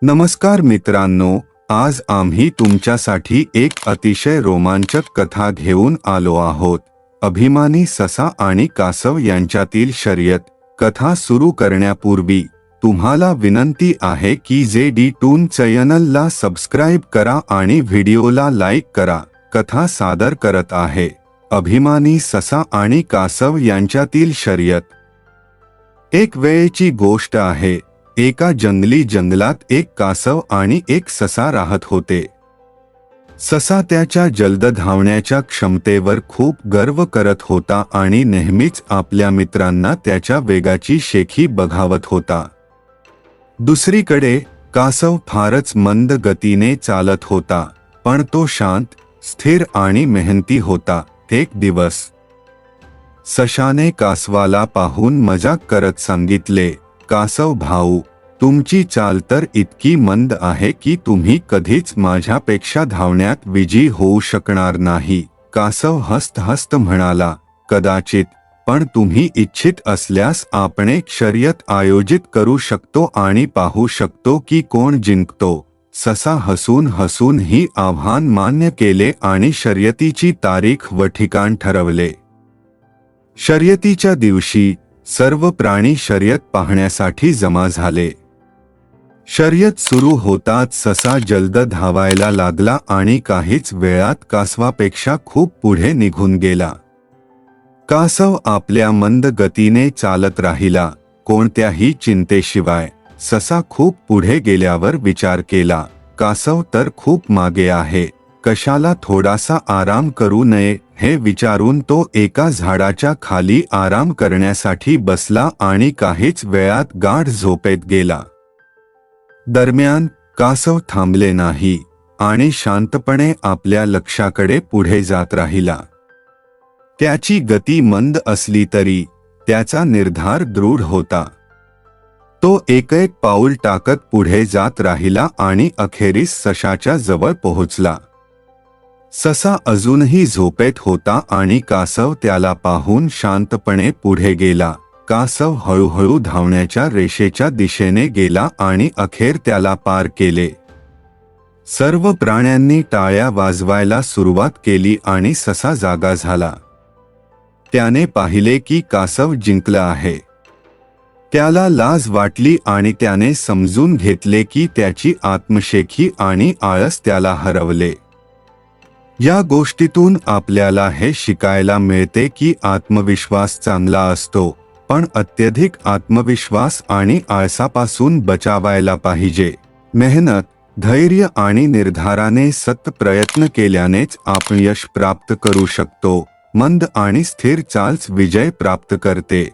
नमस्कार मित्रांनो, आज आम्ही तुमच्यासाठी एक अतिशय रोमांचक कथा घेऊन आलो आहोत। अभिमानी ससा आणि कासव यांच्यातील शर्यत। कथा सुरू करण्यापूर्वी तुम्हाला विनंती आहे की JD2 चॅनलला सबस्क्राइब करा आणि व्हिडिओला लाईक करा। कथा सादर करत आहे अभिमानी ससा आणि कासव यांच्यातील शर्यत। एक वेळेची गोष्ट आहे। एका जंगली जंगलात एक कासव आणि एक ससा राहत होते। ससा त्याच्या जलद धावण्याच्या क्षमतेवर खूप गर्व करत होता आणि नेहमीच आपल्या मित्रांना त्याच्या वेगाची शेखी बघावत होता। दुसरीकडे कासव फारच मंद गतीने चालत होता, पण तो शांत, स्थिर आणि मेहनती होता। एक दिवस सशाने कासवाला पाहून मजाक करत सांगितले, कासव भाऊ, तुमची चाल तर इतकी मंद आहे की तुम्ही कधीच माझ्यापेक्षा धावण्यात विजयी होऊ शकणार नाही। कासव हसत म्हणाला, कदाचित, पण तुम्ही इच्छित असल्यास आपण एक शर्यत आयोजित करू शकतो आणि पाहू शकतो की कोण जिंकतो। ससा हसून ही आव्हान मान्य केले आणि शर्यतीची तारीख व ठिकाण ठरवले। शर्यतीच्या दिवशी सर्व प्राणी शर्यत पाहण्यासाठी जमा झाले। शर्यत सुरू होताच ससा जलद धावायला लागला आणि काहीच वेळात कासवापेक्षा खूप पुढे निघून गेला। कासव आपल्या मंद गतीने चालत राहिला, कोणत्याही चिंतेशिवाय। ससा खूप पुढे गेल्यावर विचार केला, कासव तर खूप मागे आहे, कशाला थोडासा आराम करू नये हे विचारून तो एका झाडाच्या खाली आराम करण्यासाठी बसला आणि काहीच वेळात गाढ झोपेत गेला। दरम्यान कासव थांबले नाही आणि शांतपणे आपल्या लक्ष्याकडे पुढे जात राहिला। त्याची गती मंद असली तरी त्याचा निर्धार दृढ होता। तो एक पाऊल टाकत पुढे जात राहिला आणि अखेरीस सशाच्या जवळ पोहोचला। ससा अजूनही झोपेत होता आणि कासव त्याला पाहून शांतपणे पुढे गेला। कासव हळूहळू धावण्याच्या रेषेच्या दिशेने गेला आणि अखेर त्याला पार केले। सर्व प्राण्यांनी टाळ्या वाजवायला सुरुवात केली आणि ससा जागा झाला। त्याने पाहिले की कासव जिंकला आहे। त्याला लाज वाटली आणि त्याने समजून घेतले की त्याची आत्मशेखी आणि आळस त्याला हरवले। या गोष्टीतून आपल्याला हे शिकायला मिळते की आत्मविश्वास चांगला असतो, पण अत्यधिक आत्मविश्वास आणि आळसापासून बचावायला पाहिजे। मेहनत, धैर्य आणि निर्धाराने सतत प्रयत्न केल्यानेच आपण यश प्राप्त करू शकतो। मंद आणि स्थिर चालच विजय प्राप्त करते।